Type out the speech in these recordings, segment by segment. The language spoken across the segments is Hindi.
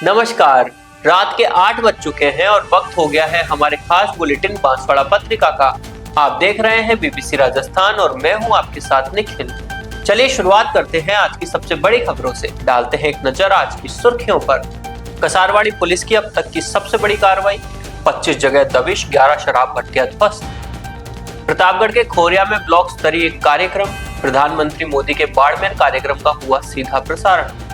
नमस्कार। रात के 8 बज चुके हैं और वक्त हो गया है हमारे खास बुलेटिन बांसवाड़ा पत्रिका का। आप देख रहे हैं बीबीसी राजस्थान और मैं हूं आपके साथ निखिल। चलिए शुरुआत करते हैं आज की सबसे बड़ी खबरों से। डालते हैं एक नजर आज की सुर्खियों पर। कसारवाड़ी पुलिस की अब तक की सबसे बड़ी कार्रवाई, 25 जगह दबिश, 11 शराब भट्टियां ध्वस्त। प्रतापगढ़ के खोरिया में ब्लॉक स्तरीय कार्यक्रम, प्रधानमंत्री मोदी के बाड़मेर कार्यक्रम का हुआ सीधा प्रसारण।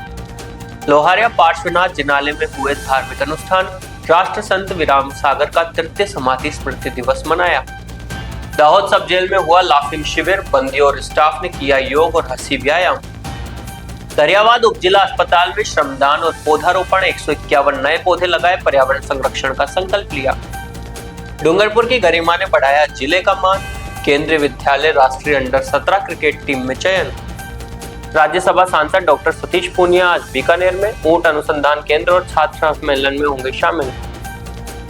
लोहारिया पार्श्वनाथ जिनालय में हुए धार्मिक अनुष्ठान, राष्ट्र संत विराम सागर का तृतीय समाधि स्मृति दिवस मनाया। दाहोद सब जेल में हुआ लाफिंग शिविर, बंदियों और स्टाफ ने किया योग और हंसी व्यायाम। दरियावाद उप जिला अस्पताल में श्रमदान और पौधारोपण, 151 नए पौधे लगाए, पर्यावरण संरक्षण का संकल्प लिया। डूंगरपुर की गरिमा ने बढ़ाया जिले का मान, केंद्रीय विद्यालय राष्ट्रीय अंडर 17 क्रिकेट टीम में चयन। राज्यसभा सांसद डॉक्टर सतीश पूनिया आज बीकानेर में ऊंट अनुसंधान केंद्र और छात्र सम्मेलन में होंगे शामिल।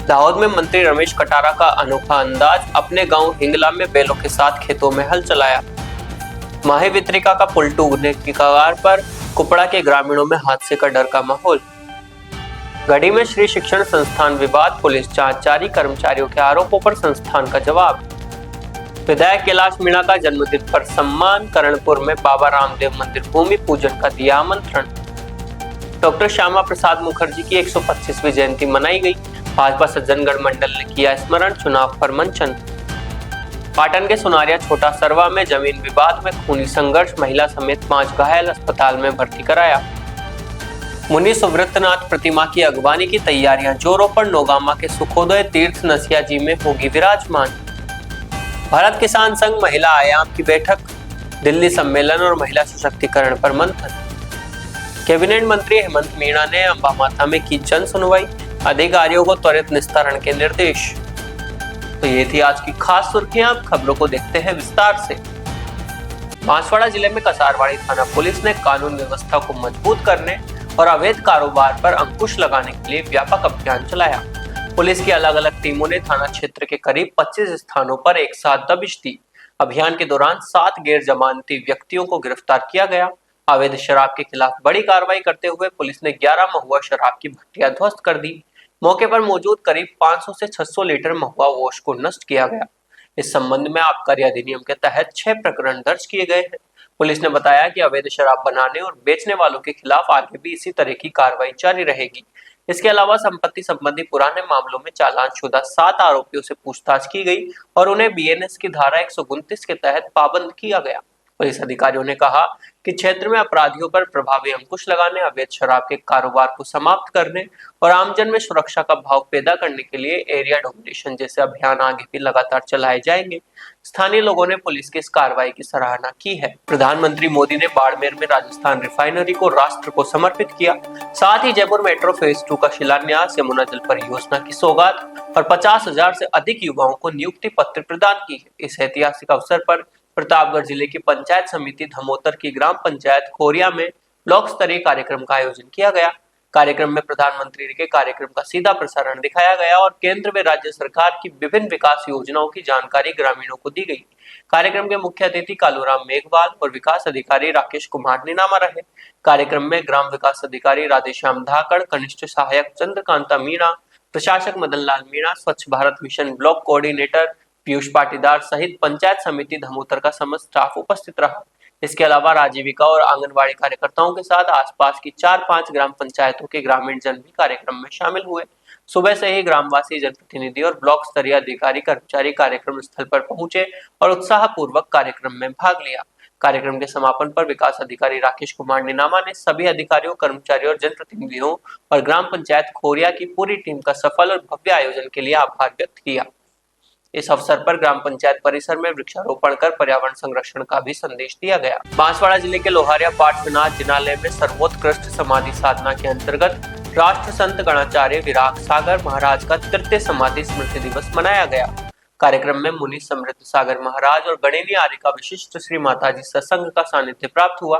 दाहोद में मंत्री रमेश कटारा का अनोखा अंदाज, अपने गांव हिंगला में बैलों के साथ खेतों में हल चलाया। माही वितरिका का पुल टूटने की कगार पर, कुपड़ा के ग्रामीणों में हादसे का डर का माहौल। गढ़ी में श्री शिक्षण संस्थान विवाद, पुलिस जांच जारी, कर्मचारियों के आरोपों पर संस्थान का जवाब। विधायक कैलाश मीणा का जन्मदिन पर सम्मान, करणपुर में बाबा रामदेव मंदिर भूमि पूजन का दिया आमंत्रण। डॉक्टर श्यामा प्रसाद मुखर्जी की 125वीं जयंती मनाई गई, भाजपा सज्जनगढ़ मंडल ने किया स्मरण, चुनाव पर मंचन। पाटन के सुनारिया छोटा सरवा में जमीन विवाद में खूनी संघर्ष, महिला समेत 5 घायल, अस्पताल में भर्ती कराया। मुनि सुव्रतनाथ प्रतिमा की अगवानी की तैयारियां जोरों पर, नौगामा के सुखोदय तीर्थ नसिया जी में होगी विराजमान। भारत किसान संघ महिला आयाम की बैठक, दिल्ली सम्मेलन और महिला सशक्तिकरण पर मंथन। कैबिनेट मंत्री हेमंत मीणा ने अंबा माता में की जन सुनवाई, अधिकारियों को त्वरित निस्तारण के निर्देश। तो ये थी आज की खास सुर्खियां। खबरों को देखते हैं विस्तार से। बांसवाड़ा जिले में कसारवाड़ी थाना पुलिस ने कानून व्यवस्था को मजबूत करने और अवैध कारोबार पर अंकुश लगाने के लिए व्यापक अभियान चलाया। पुलिस की अलग अलग टीमों ने थाना क्षेत्र के करीब 25 स्थानों पर एक साथ दबिश दी। अभियान के दौरान 7 गैर जमानती व्यक्तियों को गिरफ्तार किया गया। अवैध शराब के खिलाफ बड़ी कार्रवाई करते हुए पुलिस ने 11 महुआ शराब की भट्टियां ध्वस्त कर दी। मौके पर मौजूद करीब 500 से 600 लीटर महुआ वोश को नष्ट किया गया। इस संबंध में आबकारी अधिनियम के तहत 6 प्रकरण दर्ज किए गए हैं। पुलिस ने बताया कि अवैध शराब बनाने और बेचने वालों के खिलाफ आगे भी इसी तरह की कार्रवाई जारी रहेगी। इसके अलावा संपत्ति संबंधी पुराने मामलों में चालानशुदा 7 आरोपियों से पूछताछ की गई और उन्हें बीएनएस की धारा 129 के तहत पाबंद किया गया। पुलिस अधिकारियों ने कहा कि क्षेत्र में अपराधियों पर प्रभावी अंकुश लगाने, अवैध शराब के कारोबार को समाप्त करने और आमजन में सुरक्षा का भाव पैदा करने के लिए एरिया डोमिनेशन जैसे अभियान आगे भी लगातार चलाए जाएंगे। स्थानीय लोगों ने पुलिस की इस कार्रवाई की सराहना की है। प्रधानमंत्री मोदी ने बाड़मेर में राजस्थान रिफाइनरी को राष्ट्र को समर्पित किया। साथ ही जयपुर मेट्रो फेज 2 का शिलान्यास, यमुना जल परियोजना की सौगात और 50,000 से अधिक युवाओं को नियुक्ति पत्र प्रदान की है। इस ऐतिहासिक अवसर पर प्रतापगढ़ जिले की पंचायत समिति धमोतर की ग्राम पंचायत खोरिया में ब्लॉक स्तरीय कार्यक्रम का आयोजन किया गया। कार्यक्रम में प्रधानमंत्री के कार्यक्रम का सीधा प्रसारण दिखाया गया और केंद्र व राज्य सरकार की विभिन्न विकास योजनाओं की जानकारी ग्रामीणों को दी गई। कार्यक्रम के मुख्य अतिथि कालूराम मेघवाल और विकास अधिकारी राकेश कुमार नीनामा रहे। कार्यक्रम में ग्राम विकास अधिकारी राधेश्याम धाकड़, कनिष्ठ सहायक चंद्रकांता मीणा, प्रशासक मदन लाल मीणा, स्वच्छ Bharat mission block coordinator Piyush Patidar सहित पंचायत समिति धमोतर का समस्त स्टाफ उपस्थित रहा। इसके अलावा राजीविका और आंगनबाड़ी कार्यकर्ताओं के साथ आसपास की 4-5 ग्राम पंचायतों के ग्रामीण जन भी कार्यक्रम में शामिल हुए। सुबह से ही ग्रामवासी, जनप्रतिनिधि और ब्लॉक स्तरीय अधिकारी कर्मचारी कार्यक्रम स्थल पर पहुंचे और उत्साह पूर्वक कार्यक्रम में भाग लिया। कार्यक्रम के समापन पर विकास अधिकारी राकेश कुमार नीनामा ने सभी अधिकारियों, कर्मचारियों और जनप्रतिनिधियों और ग्राम पंचायत खोरिया की पूरी टीम का सफल और भव्य आयोजन के लिए आभार व्यक्त किया। इस अवसर पर ग्राम पंचायत परिसर में वृक्षारोपण कर पर्यावरण संरक्षण का भी संदेश दिया गया। बांसवाड़ा जिले के लोहारिया पार्श्वनाथ जिनालय में सर्वोत्कृष्ट समाधि साधना के अंतर्गत राष्ट्र संत गणाचार्य विराग सागर महाराज का तृतीय समाधि स्मृति दिवस मनाया गया। कार्यक्रम में मुनि समृद्ध सागर महाराज और गणेनी आर्य का विशिष्ट श्री माताजी सत्संग का सानिध्य प्राप्त हुआ।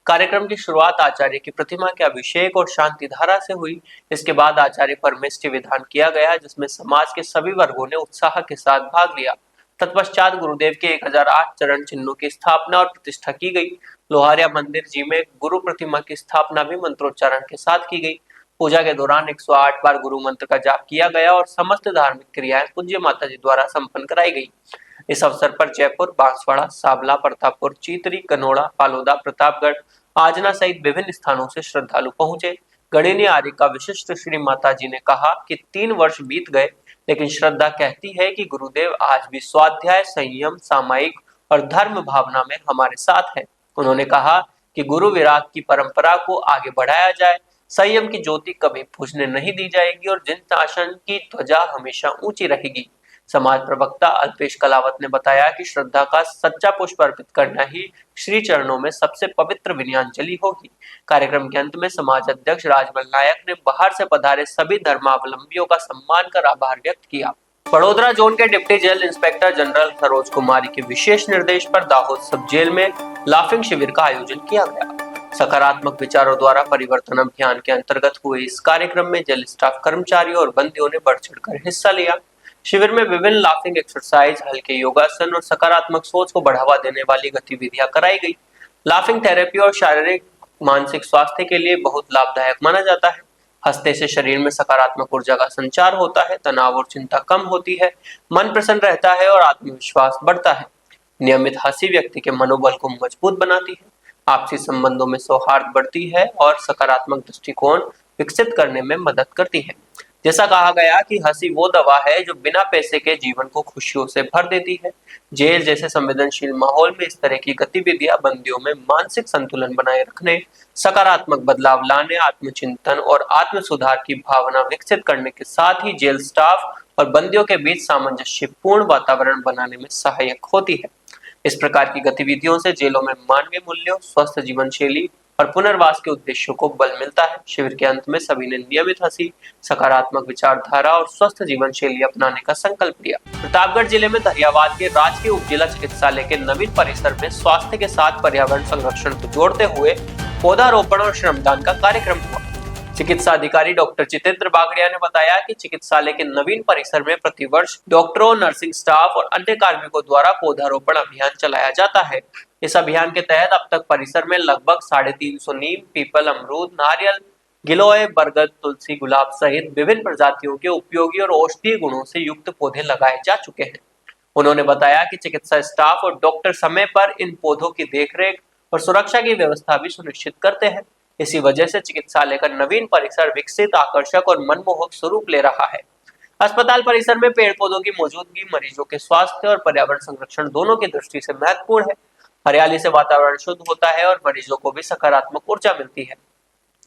कार्यक्रम की शुरुआत आचार्य की प्रतिमा के अभिषेक और शांति धारा से हुई। इसके बाद आचार्य परमेष्टि विधान किया गया, जिसमें समाज के सभी वर्गों ने उत्साह के साथ भाग लिया। तत्पश्चात गुरुदेव के 1008 चरण चिन्हों की स्थापना और प्रतिष्ठा की गई। लोहारिया मंदिर जी में गुरु प्रतिमा की स्थापना भी मंत्रोच्चारण के साथ की गई। पूजा के दौरान 108 बार गुरु मंत्र का जाप किया गया और समस्त धार्मिक क्रियाएं पूज्य माता जी द्वारा संपन्न कराई गई। इस अवसर पर जयपुर, बांसवाड़ा, सावला, प्रतापपुर, चीतरी, कनोड़ा, फालूदा, प्रतापगढ़, आजना सहित विभिन्न स्थानों से श्रद्धालु पहुंचे। गणिनी आर्य का विशिष्ट श्री माता जी ने कहा कि 3 वर्ष बीत गए, लेकिन श्रद्धा कहती है कि गुरुदेव आज भी स्वाध्याय, संयम, सामायिक और धर्म भावना में हमारे साथ है। उन्होंने कहा कि गुरु विराग की परंपरा को आगे बढ़ाया जाए, संयम की ज्योति कभी बुझने नहीं दी जाएगी और जिन शासन की ध्वजा हमेशा ऊंची रहेगी। समाज प्रवक्ता अल्पेश कलावत ने बताया कि श्रद्धा का सच्चा पुष्प अर्पित करना ही श्री चरणों में सबसे पवित्र विनयाञ्जलि होगी। कार्यक्रम के अंत में समाज अध्यक्ष राजबल नायक ने बाहर से पधारे सभी धर्मावलंबियों का सम्मान कर आभार व्यक्त किया। बड़ोदरा जोन के deputy jail inspector general Saroj Kumari के विशेष निर्देश पर दाहोद सब जेल में लाफिंग शिविर का आयोजन किया गया। सकारात्मक विचारों द्वारा परिवर्तन अभियान के अंतर्गत हुए इस कार्यक्रम में जेल स्टाफ कर्मचारियों और बंदियों ने बढ़ चढ़कर हिस्सा लिया। शिविर में विभिन्न लाफिंग एक्सरसाइज, हल्के योगासन और सकारात्मक सोच को बढ़ावा देने वाली गतिविधियां कराई गई। लाफिंग थेरेपी और शारीरिक मानसिक स्वास्थ्य के लिए बहुत लाभदायक माना जाता है। हंसने से शरीर में सकारात्मक ऊर्जा का संचार होता है, तनाव और चिंता कम होती है, मन प्रसन्न रहता है और आत्मविश्वास बढ़ता है। नियमित हंसी व्यक्ति के मनोबल को मजबूत बनाती है, आपसी संबंधों में सौहार्द बढ़ती है और सकारात्मक दृष्टिकोण विकसित करने में मदद करती है। जैसा कहा गया कि हंसी वो दवा है जो बिना पैसे के जीवन को खुशियों से भर देती है। जेल जैसे संवेदनशील माहौल में इस तरह की गतिविधियां बंदियों में मानसिक संतुलन बनाए रखने, सकारात्मक बदलाव लाने, आत्मचिंतन और आत्म सुधार की भावना विकसित करने के साथ ही जेल स्टाफ और बंदियों के बीच सामंजस्यपूर्ण वातावरण बनाने में सहायक होती है। इस प्रकार की गतिविधियों से जेलों में मानवीय मूल्यों, स्वस्थ जीवन शैली और पुनर्वास के उद्देश्यों को बल मिलता है। शिविर के अंत में सभी ने नियमित हंसी, सकारात्मक विचारधारा और स्वस्थ जीवन शैली अपनाने का संकल्प लिया। प्रतापगढ़ जिले में दरियावाद के राजकीय उपजिला चिकित्सालय के नवीन परिसर में स्वास्थ्य के साथ पर्यावरण संरक्षण को जोड़ते हुए पौधारोपण और श्रमदान का कार्यक्रम हुआ। चिकित्सा अधिकारी डॉक्टर जितेंद्र बागड़िया ने बताया कि चिकित्सालय के नवीन परिसर में प्रतिवर्ष डॉक्टरों, नर्सिंग स्टाफ और अन्य कार्मिकों द्वारा पौधारोपण अभियान चलाया जाता है। इस अभियान के तहत अब तक परिसर में लगभग 350 नीम, पीपल, अमरूद, नारियल, गिलोय, बरगद, तुलसी, गुलाब सहित विभिन्न प्रजातियों के उपयोगी और औषधीय गुणों से युक्त पौधे लगाए जा चुके हैं। उन्होंने बताया कि चिकित्सा स्टाफ और डॉक्टर समय पर इन पौधों की देखरेख और सुरक्षा की व्यवस्था भी सुनिश्चित करते हैं। इसी वजह से चिकित्सालय का नवीन परिसर विकसित, आकर्षक और मनमोहक स्वरूप ले रहा है। अस्पताल परिसर में पेड़ पौधों की मौजूदगी मरीजों के स्वास्थ्य और पर्यावरण संरक्षण दोनों की दृष्टि से महत्वपूर्ण है। हरियाली से वातावरण शुद्ध होता है और मरीजों को भी सकारात्मक ऊर्जा मिलती है।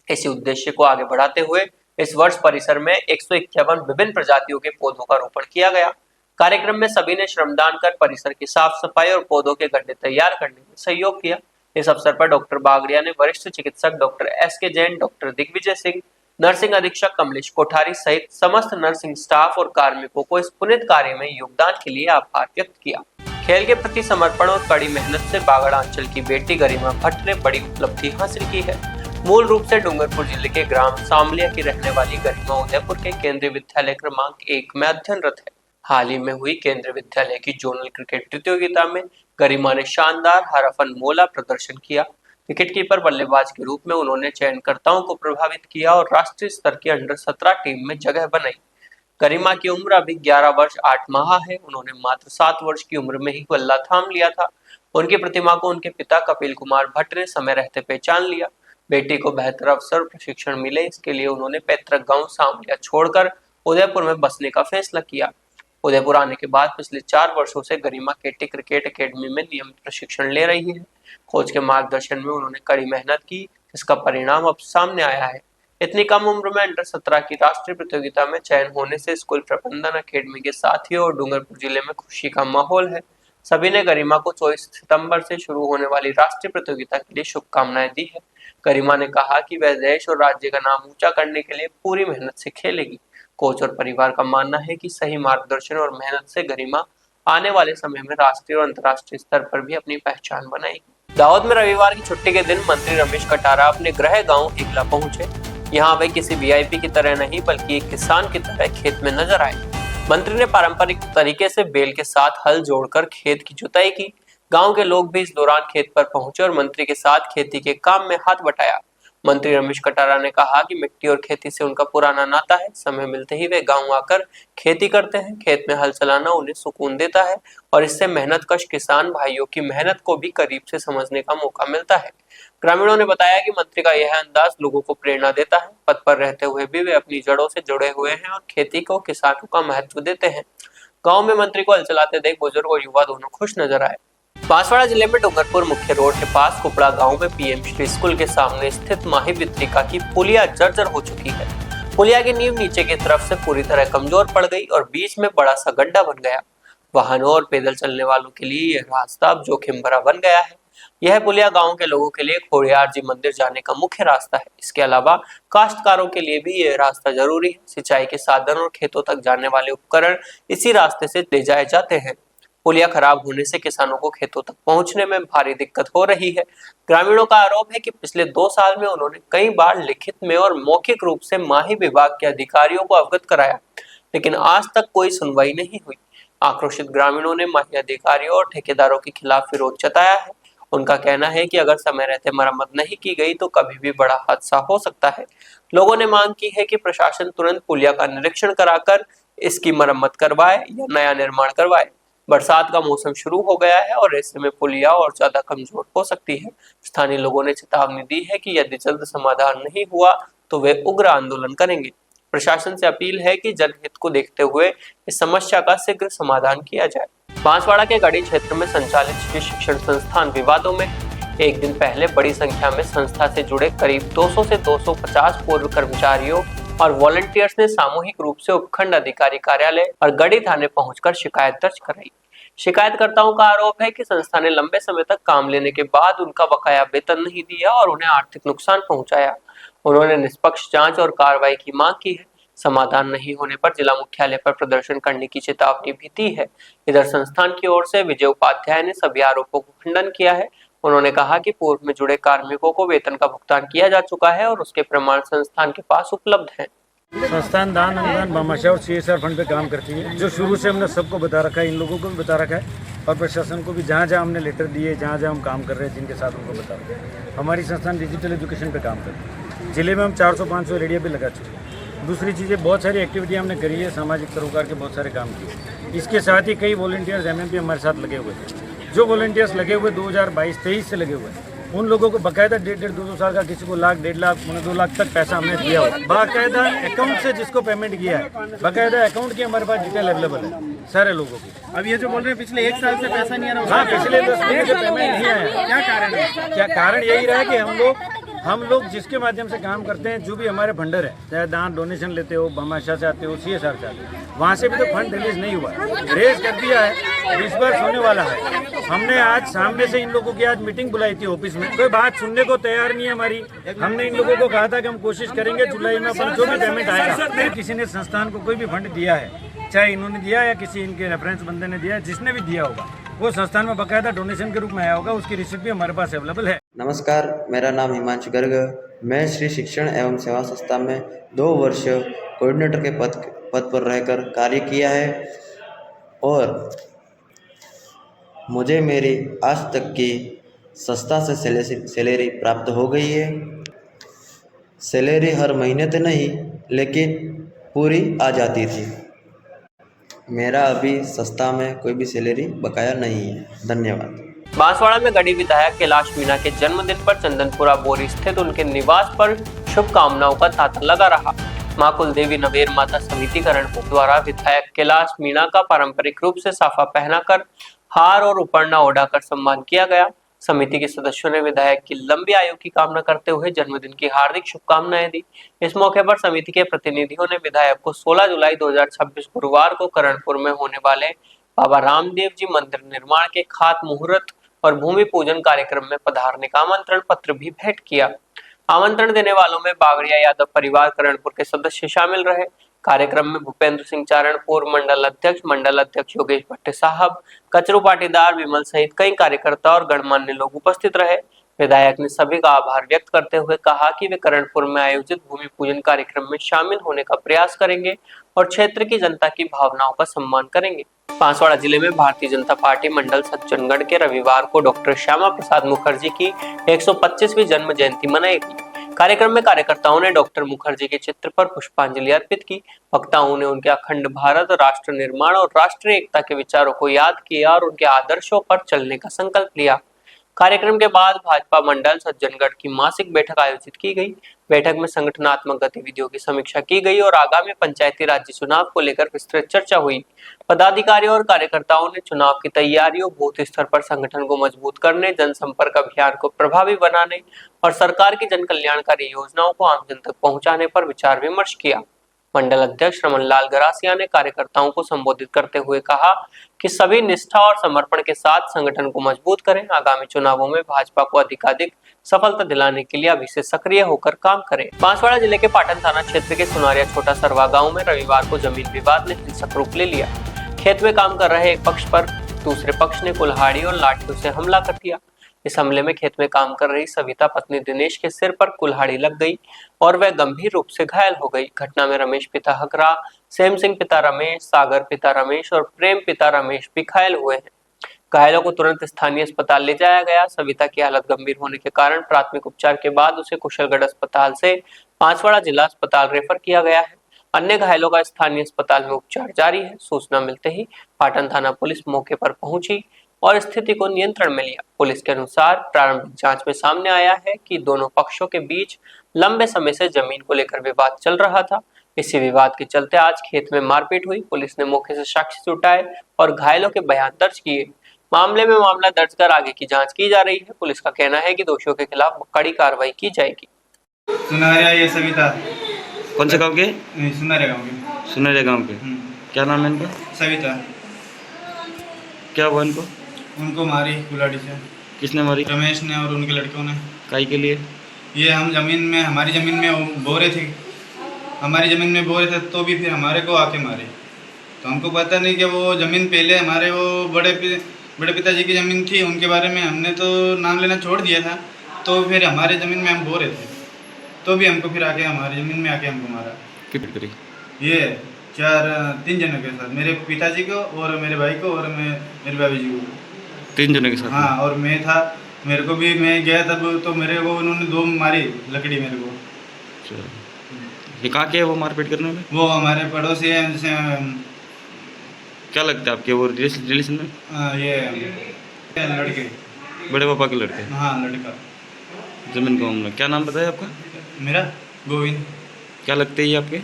इसी उद्देश्य को आगे बढ़ाते हुए इस वर्ष परिसर में 151 विभिन्न प्रजातियों के पौधों का रोपण किया गया। कार्यक्रम में सभी ने श्रमदान कर परिसर की साफ सफाई और पौधों के गड्ढे तैयार करने में सहयोग किया। इस अवसर पर डॉक्टर बागड़िया ने वरिष्ठ चिकित्सक doctor S K. Jain, doctor Digvijay Singh, nursing अधीक्षक कमलेश कोठारी सहित समस्त नर्सिंग स्टाफ और कार्मिकों को इस पुनीत कार्य में योगदान के लिए आभार व्यक्त किया। खेल के प्रति समर्पण और कड़ी मेहनत से बागड़ अंचल की बेटी गरिमा भट्ट ने बड़ी उपलब्धि हासिल की है। मूल रूप से डूंगरपुर जिले के ग्राम सामलिया की रहने वाली गरिमा उदयपुर के केंद्रीय विद्यालय क्रमांक 1 में अध्ययनरत है। हाल ही में हुई केंद्रीय विद्यालय की जोनल क्रिकेट प्रतियोगिता में गरिमा ने शानदार हरफन मोला प्रदर्शन किया। विकेटकीपर बल्लेबाज के रूप में उन्होंने चयनकर्ताओं को प्रभावित किया और राष्ट्रीय स्तर की अंडर 17 टीम में जगह बनाई। गरिमा की उम्र अभी 11 वर्ष 8 माह है। उन्होंने मात्र 7 वर्ष की उम्र में ही बल्ला थाम लिया था। उनकी प्रतिमा को उनके पिता कपिल कुमार भट्ट ने समय रहते पहचान लिया। बेटी को बेहतर अवसर और प्रशिक्षण मिले, इसके लिए उन्होंने पैतृक गांव सामलिया छोड़कर उदयपुर में बसने का फैसला किया। उदयपुर आने के बाद पिछले 4 वर्षों से गरिमा केटी क्रिकेट एकेडमी में नियमित प्रशिक्षण ले रही है। कोच के मार्गदर्शन में उन्होंने कड़ी मेहनत की, जिसका परिणाम अब सामने आया है। इतनी कम उम्र में अंडर 17 की राष्ट्रीय प्रतियोगिता में चयन होने से स्कूल प्रबंधन अकेडमी के साथियों और डूंगरपुर जिले में खुशी का माहौल है। सभी ने गरिमा को 24 सितंबर से शुरू होने वाली राष्ट्रीय प्रतियोगिता के लिए शुभकामनाएं दी है। गरिमा ने कहा कि वह देश और राज्य का नाम ऊंचा करने के लिए पूरी मेहनत से खेलेगी। कोच और परिवार का मानना है कि सही मार्गदर्शन और मेहनत से गरिमा आने वाले समय में राष्ट्रीय और अंतर्राष्ट्रीय स्तर पर भी अपनी पहचान बनाएगी। दाहोद में रविवार की छुट्टी के दिन मंत्री रमेश कटारा अपने गृह गांव इगला पहुंचे। यहाँ वे किसी वीआईपी की तरह नहीं बल्कि एक किसान की तरह खेत में नजर आए। मंत्री ने पारंपरिक तरीके से बैल के साथ हल जोड़कर खेत की जुताई की। गांव के लोग भी इस दौरान खेत पर पहुंचे और मंत्री के साथ खेती के काम में हाथ बटाया। मंत्री रमेश कटारा ने कहा कि मिट्टी और खेती से उनका पुराना नाता है। समय मिलते ही वे गांव आकर खेती करते हैं। खेत में हल चलाना उन्हें सुकून देता है और इससे मेहनतकश किसान भाइयों की मेहनत को भी करीब से समझने का मौका मिलता है। ग्रामीणों ने बताया कि मंत्री का यह अंदाज लोगों को प्रेरणा देता है। पद पर रहते हुए भी वे अपनी जड़ों से जुड़े हुए हैं और खेती को किसानों का महत्व देते हैं। गांव में मंत्री को हल चलाते देख बुजुर्ग और युवा दोनों खुश नजर आए। बांसवाड़ा जिले में डूंगरपुर मुख्य रोड के पास कुपड़ा गांव में पीएम श्री स्कूल के सामने स्थित माही वितरिका की पुलिया जर्जर हो चुकी है। पुलिया की नींव नीचे की तरफ से पूरी तरह कमजोर पड़ गई और बीच में बड़ा सा गड्ढा बन गया। वाहनों और पैदल चलने वालों के लिए यह रास्ता अब जोखिम भरा बन गया है। यह पुलिया गांव के लोगों के लिए खोड़ियार जी मंदिर जाने का मुख्य रास्ता है। इसके अलावा काश्तकारों के लिए भी यह रास्ता जरूरी है। सिंचाई के साधन और खेतों तक जाने वाले उपकरण इसी रास्ते से ले जाए जाते हैं। पुलिया खराब होने से किसानों को खेतों तक पहुंचने में भारी दिक्कत हो रही है। ग्रामीणों का आरोप है कि पिछले 2 साल में उन्होंने कई बार लिखित में और मौखिक रूप से माही विभाग के अधिकारियों को अवगत कराया, लेकिन आज तक कोई सुनवाई नहीं हुई। आक्रोशित ग्रामीणों ने माही अधिकारियों और ठेकेदारों के खिलाफ विरोध जताया है। उनका कहना है कि अगर समय रहते मरम्मत नहीं की गई तो कभी भी बड़ा हादसा हो सकता है। लोगों ने मांग की है कि प्रशासन तुरंत पुलिया का निरीक्षण कराकर इसकी मरम्मत करवाए या नया निर्माण करवाए। बरसात का मौसम शुरू हो गया है और ऐसे में पुलिया और ज्यादा कमजोर हो सकती है। स्थानीय लोगों ने चेतावनी दी है कि यदि जल्द समाधान नहीं हुआ तो वे उग्र आंदोलन करेंगे। प्रशासन से अपील है कि जनहित को देखते हुए इस समस्या का शीघ्र समाधान किया जाए। बांसवाड़ा के गढ़ी क्षेत्र में संचालित श्री शिक्षण संस्थान विवादों में एक दिन पहले बड़ी संख्या में संस्था से जुड़े करीब 200 से 250 पूर्व कर्मचारियों और वॉलंटियर्स ने सामूहिक रूप से उपखंड अधिकारी कार्यालय और गढ़ी थाने पहुंचकर शिकायत दर्ज कराई। शिकायतकर्ताओं का आरोप है कि संस्था ने लंबे समय तक काम लेने के बाद उनका बकाया वेतन नहीं दिया और उन्हें आर्थिक नुकसान पहुंचाया। उन्होंने निष्पक्ष जांच और कार्रवाई की मांग की है। समाधान नहीं होने पर जिला मुख्यालय पर प्रदर्शन करने की चेतावनी भी दी है। इधर संस्थान की ओर से विजय उपाध्याय ने सभी आरोपों को खंडन किया है। उन्होंने कहा कि पूर्व में जुड़े कार्मिकों को वेतन का भुगतान किया जा चुका है और उसके प्रमाण संस्थान के पास उपलब्ध हैं। संस्थान दान अनुदान भामाशाह और CSR फंड पे काम करती है, जो शुरू से हमने सबको बता रखा है, इन लोगों को भी बता रखा है और प्रशासन को भी जहाँ जहाँ हमने लेटर दिए, जहाँ जहाँ हम काम कर रहे हैं, जिनके साथ उनको बता रहे हैं। हमारी संस्थान डिजिटल एजुकेशन पे काम करती है। जिले में हम 400-500 रेडियो भी लगा चुके हैं। दूसरी चीज़ें बहुत सारी एक्टिविटी हमने करी है, सामाजिक सरोकार के बहुत सारे काम किए। इसके साथ ही कई वॉलंटियर्स MMP हमारे साथ लगे हुए थे। जो वॉलंटियर्स लगे हुए 2022-23 से लगे हुए हैं, उन लोगों को बाकायदा 1.5-2 साल का, किसी को 1 लाख 1.5 लाख 2 लाख तक पैसा हमने दिया हुआ। बाकायदा अकाउंट से जिसको पेमेंट किया है, बाकायदा अकाउंट की हमारे पास डिटेल अवेलेबल है सारे लोगों की। अब ये जो बोल रहे हैं पिछले 1 साल से पैसा नहीं आ रहा, हाँ, पिछले 10 महीने से पेमेंट नहीं आया। क्या कारण है? क्या कारण यही रहा कि हम लोग जिसके माध्यम से काम करते हैं, जो भी हमारे फंडर है, चाहे दान डोनेशन लेते हो, भामाशाह से आते हो, CSR से आते हो, वहाँ से भी तो फंड रिलीज नहीं हुआ। रेज कर दिया है, डिसबर्स होने वाला है। हमने आज सामने से इन लोगों की आज मीटिंग बुलाई थी ऑफिस में, कोई बात सुनने को तैयार नहीं है हमारी। हमने इन लोगों को कहा था कि हम कोशिश करेंगे जुलाई में अपन जो भी पेमेंट आएगा। किसी ने संस्थान को कोई भी फंड दिया है, चाहे इन्होंने दिया या किसी इनके रेफरेंस बंदे ने दिया है, जिसने भी दिया होगा वो संस्थान में बकायदा डोनेशन के रूप में आया होगा, उसकी रिसिप्ट भी हमारे पास अवेलेबल है। नमस्कार, मेरा नाम हिमांशु गर्ग। मैं श्री शिक्षण एवं सेवा संस्था में 2 वर्ष कोऑर्डिनेटर के पद पर रहकर कार्य किया है और मुझे मेरी आज तक की संस्था से सैलरी प्राप्त हो गई है। सैलरी हर महीने तो नहीं, लेकिन पूरी आ जाती थी। मेरा अभी संस्था में कोई भी सैलरी बकाया नहीं है। धन्यवाद। बांसवाड़ा में गढ़ी विधायक कैलाश मीणा के जन्मदिन पर चंदनपुरा बोरी स्थित उनके निवास पर शुभकामनाओं का तांता लगा रहा। मां कुलदेवी नवेर माता समिति करणपुर द्वारा विधायक कैलाश मीणा का पारंपरिक रूप से साफा पहनाकर हार और उपरना ओढ़ाकर सम्मान किया गया। समिति के सदस्यों ने विधायक की लंबी आयु की कामना करते हुए जन्मदिन की हार्दिक शुभकामनाएं दी। इस मौके पर समिति के प्रतिनिधियों ने विधायक को 16 जुलाई 2026 गुरुवार को करणपुर में होने वाले बाबा रामदेव जी मंदिर निर्माण के खात मुहूर्त और भूमि पूजन कार्यक्रम में पधारने का आमंत्रण पत्र भी भेंट किया। आमंत्रण देने वालों में बागड़िया यादव परिवार करणपुर के सदस्य शामिल रहे। कार्यक्रम में भूपेंद्र सिंह चारणपुर मंडल अध्यक्ष योगेश भट्टे साहब, कचरू पाटीदार विमल सहित कई कार्यकर्ता और गणमान्य लोग उपस्थित रहे। विधायक ने सभी का आभार व्यक्त करते हुए कहा कि वे करणपुर में आयोजित भूमि पूजन कार्यक्रम में शामिल होने का प्रयास करेंगे और क्षेत्र की जनता की भावनाओं का सम्मान करेंगे। बांसवाड़ा जिले में भारतीय जनता पार्टी मंडल सज्जनगढ़ के रविवार को डॉक्टर श्यामा प्रसाद मुखर्जी की 125वीं जन्म जयंती मनाई गई। कार्यक्रम में कार्यकर्ताओं ने डॉक्टर मुखर्जी के चित्र पर पुष्पांजलि अर्पित की। वक्ताओं ने उनके अखंड भारत, राष्ट्र निर्माण और राष्ट्रीय एकता के विचारों को याद किया और उनके आदर्शों पर चलने का संकल्प लिया। कार्यक्रम के बाद भाजपा मंडल सज्जनगढ़ की मासिक बैठक आयोजित की गई। बैठक में संगठनात्मक गतिविधियों की समीक्षा की गई और आगामी पंचायती राज चुनाव को लेकर विस्तृत चर्चा हुई। पदाधिकारियों और कार्यकर्ताओं ने चुनाव की तैयारियों, बूथ स्तर पर संगठन को मजबूत करने, जनसंपर्क अभियान को प्रभावी बनाने और सरकार की जन कल्याणकारी योजनाओं को आम जन तक पहुंचाने पर विचार विमर्श किया। मंडल अध्यक्ष रमनलाल गरासिया ने कार्यकर्ताओं को संबोधित करते हुए कहा कि सभी निष्ठा और समर्पण के साथ संगठन को मजबूत करें। आगामी चुनावों में भाजपा को अधिकाधिक सफलता दिलाने के लिए अभी से सक्रिय होकर काम करें। बांसवाड़ा जिले के पाटन थाना क्षेत्र के सुनारिया छोटा सरवा गांव में रविवार को जमीन विवाद ने हिंसक रूप ले लिया। खेत में काम कर रहे एक पक्ष पर दूसरे पक्ष ने कुल्हाड़ी और लाठियों से हमला कर दिया। इस हमले में खेत में काम कर रही सविता पत्नी दिनेश के सिर पर कुल्हाड़ी लग गई और वह गंभीर रूप से घायल हो गई। घटना में रमेश पिता हकरा, सेम सिंह पिता रमेश, सागर पिता रमेश और प्रेम पिता रमेश भी घायल हुए हैं। घायलों को तुरंत स्थानीय अस्पताल ले जाया गया। सविता की हालत गंभीर होने के कारण प्राथमिक उपचार के बाद उसे कुशलगढ़ अस्पताल से बांसवाड़ा जिला अस्पताल रेफर किया गया है। अन्य घायलों का स्थानीय अस्पताल में उपचार जारी है। सूचना मिलते ही पाटन थाना पुलिस मौके पर पहुंची और स्थिति को नियंत्रण में लिया। पुलिस के अनुसार प्रारंभिक जांच में सामने आया है कि दोनों पक्षों के बीच लंबे समय से जमीन को लेकर विवाद चल रहा था। इसी विवाद के चलते आज खेत में मारपीट हुई। पुलिस ने मौके से साक्ष्य जुटाए और घायलों के बयान दर्ज किए। मामले में मामला दर्ज कर आगे की जांच की जा रही है। पुलिस का कहना है कि दोषियों के खिलाफ कड़ी कार्रवाई की जाएगी। सुनारिया ये सविता कौन से गांव के? सुनारिया गाँव के। सुनेरे गांव के। क्या नाम है इनका? सविता। क्या हुआ इनको? उनको मारी कुल्हाड़ी से। किसने मारी? रमेश ने और उनके लड़कों ने। काई के लिए? ये हम जमीन में, हमारी ज़मीन में बो रहे थे, हमारी ज़मीन में बो रहे थे तो भी फिर हमारे को आके मारे। तो हमको पता नहीं कि वो ज़मीन पहले हमारे वो बड़े पिताजी की ज़मीन थी, उनके बारे में हमने तो नाम लेना छोड़ दिया था। तो फिर हमारे ज़मीन में हम बो रहे थे तो भी हमको फिर आके हमारी ज़मीन में आके हमको मारा। कितनी करी? ये 3 जनों के साथ, मेरे पिताजी को और मेरे भाई को और मेरे भाभी जी को। 3 जने के साथ? हाँ, और मैं था, मेरे को भी, मैं गया तब तो मेरे को उन्होंने 2 मारी लकड़ी मेरे को। अच्छा, ये कहाँ के है वो मारपीट करने में? वो हमारे पड़ोसी हैं, जैसे क्या लगता है आपके वो रिलेशन में? ये लड़के, बड़े पापा के लड़के? हाँ लड़का। जमीन का मामला। क्या नाम बताया आपका? मेरा गोविंद। क्या लगते हैं ये आपके?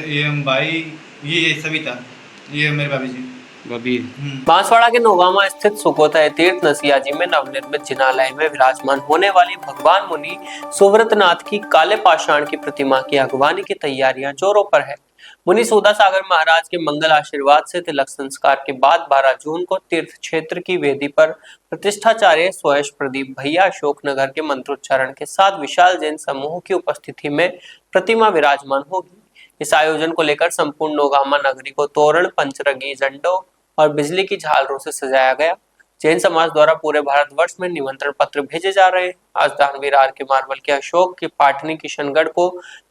ये भाई, ये सविता, ये मेरे भाभी जी। भाभी। बांसवाड़ा के नोगामा स्थित सुकोतय तीर्थ नसियाजी में नवनिर्मित जिनालय में विराजमान होने वाली भगवान मुनि सुव्रतनाथ की काले पाषाण की प्रतिमा की अगवानी की तैयारियां जोरों पर है। मुनि सूदा सागर महाराज के मंगल आशीर्वाद से तिलक संस्कार के बाद 12 जून को तीर्थ क्षेत्र की वेदी पर प्रतिष्ठाचार्य स्वयं प्रदीप भैया अशोकनगर के मंत्रोच्चारण के साथ विशाल जैन समूह की उपस्थिति में प्रतिमा विराजमान होगी। इस आयोजन को लेकर संपूर्ण नोगामा नगरी को तोरण, पंचरंगी झंडों और बिजली की झालरों से सजाया गया। जैन समाज द्वारा पूरे भारतवर्ष में निमंत्रण पत्र भेजे जा रहे हैं। आज दानवीर आर के मार्बल के अशोक की पाटनी किशनगढ़ को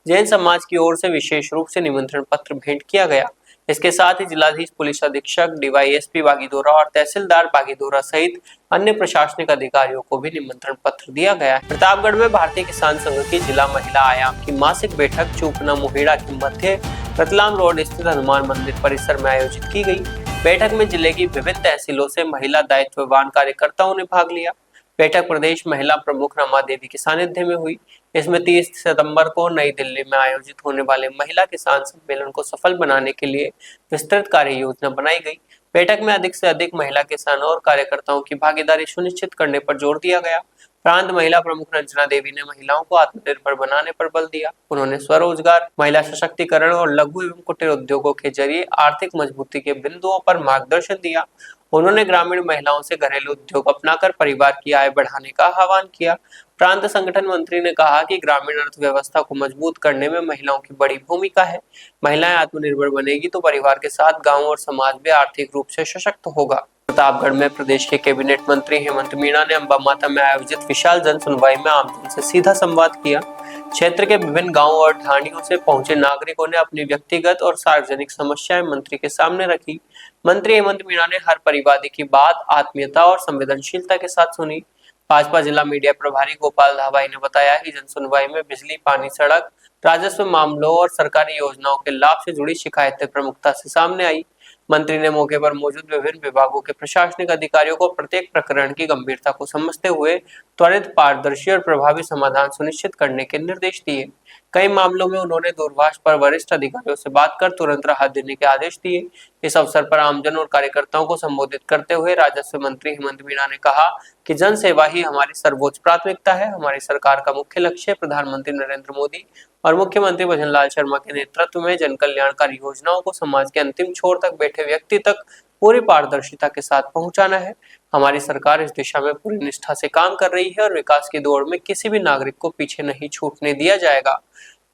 जैन समाज की ओर से विशेष रूप से निमंत्रण पत्र भेंट किया गया। इसके साथ ही जिलाधीश, पुलिस अधीक्षक, डीवाईएसपी बागीदोरा और तहसीलदार बागीदोरा सहित अन्य प्रशासनिक अधिकारियों को भी निमंत्रण पत्र दिया गया है। प्रतापगढ़ में भारतीय किसान संघ की जिला महिला आयाम की मासिक बैठक चूपना मुहेड़ा के मध्य रतलाम रोड स्थित हनुमान मंदिर परिसर में आयोजित की गई। बैठक में जिले की विभिन्न तहसीलों से महिला दायित्ववान कार्यकर्ताओं ने भाग लिया। बैठक प्रदेश महिला प्रमुख रमा देवी के सानिध्य में हुई। इसमें 30 सितंबर को नई दिल्ली में आयोजित होने वाले महिला किसान सम्मेलन को सफल बनाने के लिए विस्तृत कार्य योजना बनाई गई। बैठक में अधिक से अधिक महिला किसानों और कार्यकर्ताओं की भागीदारी सुनिश्चित करने पर जोर दिया गया। प्रांत महिला प्रमुख रंजना देवी ने महिलाओं को आत्मनिर्भर बनाने पर बल दिया। उन्होंने स्वरोजगार, महिला सशक्तिकरण और लघु एवं कुटीर उद्योगों के जरिए आर्थिक मजबूती के बिंदुओं पर मार्गदर्शन दिया। उन्होंने ग्रामीण महिलाओं से घरेलू उद्योग अपनाकर परिवार की आय बढ़ाने का आह्वान किया। प्रांत संगठन मंत्री ने कहा कि ग्रामीण अर्थव्यवस्था को मजबूत करने में महिलाओं की बड़ी भूमिका है। महिलाएं आत्मनिर्भर बनेगी तो परिवार के साथ गांव और समाज भी आर्थिक रूप से सशक्त होगा। प्रतापगढ़ में प्रदेश के कैबिनेट मंत्री हेमंत मीणा ने अंबा माता में आयोजित विशाल जन सुनवाई में आमजन से सीधा संवाद किया। क्षेत्र के विभिन्न गांवों और ढाणियों से पहुंचे नागरिकों ने अपनी व्यक्तिगत और सार्वजनिक समस्याएं मंत्री के सामने रखी। मंत्री हेमंत मीणा ने हर परिवादी की बात आत्मीयता और संवेदनशीलता के साथ सुनी। भाजपा जिला मीडिया प्रभारी गोपाल धाबाई ने बताया कि जनसुनवाई में बिजली, पानी, सड़क, राजस्व मामलों और सरकारी योजनाओं के लाभ से जुड़ी शिकायतें प्रमुखता से सामने आई। मंत्री ने मौके पर मौजूद विभिन्न विभागों के प्रशासनिक अधिकारियों को प्रत्येक प्रकरण की गंभीरता को समझते हुए त्वरित, पारदर्शी और प्रभावी समाधान सुनिश्चित करने के निर्देश दिए। कई मामलों में उन्होंने दूरभाष पर वरिष्ठ अधिकारियों से बात कर तुरंत राहत देने के आदेश दिए। इस अवसर पर आमजन और कार्यकर्ताओं को संबोधित करते हुए राजस्व मंत्री हेमंत मीणा ने कहा कि जन सेवा ही हमारी सर्वोच्च प्राथमिकता है। हमारी सरकार का मुख्य लक्ष्य प्रधानमंत्री नरेंद्र मोदी और मुख्यमंत्री भजनलाल शर्मा के नेतृत्व में जन कल्याणकारी योजनाओं को समाज के अंतिम छोर तक बैठे व्यक्ति तक पूरी पारदर्शिता के साथ पहुंचाना है। हमारी सरकार इस दिशा में पूरी निष्ठा से काम कर रही है और विकास की दौड़ में किसी भी नागरिक को पीछे नहीं छूटने दिया जाएगा।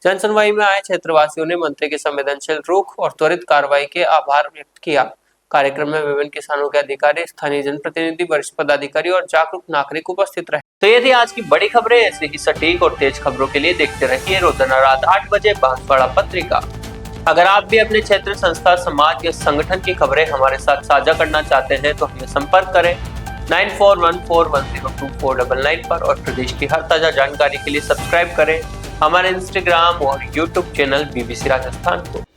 जनसुनवाई में आए क्षेत्रवासियों ने मंत्री के संवेदनशील रुख और त्वरित कार्रवाई के आभार व्यक्त किया। कार्यक्रम में विभिन्न किसानों के अधिकारी, स्थानीय जनप्रतिनिधि, वरिष्ठ पदाधिकारी और जागरूक नागरिक उपस्थित रहे। तो ये थी आज की बड़ी खबरें। ऐसे ही सटीक और तेज खबरों के लिए देखते रहिए रोजाना रात 8 बजे बांसवाड़ा पत्रिका। अगर आप भी अपने क्षेत्र, संस्था, समाज या संगठन की खबरें हमारे साथ साझा करना चाहते हैं तो हमें संपर्क करें 9414102499 पर और प्रदेश की हर ताजा जानकारी के लिए सब्सक्राइब करें हमारे इंस्टाग्राम और यूट्यूब चैनल BBC राजस्थान को।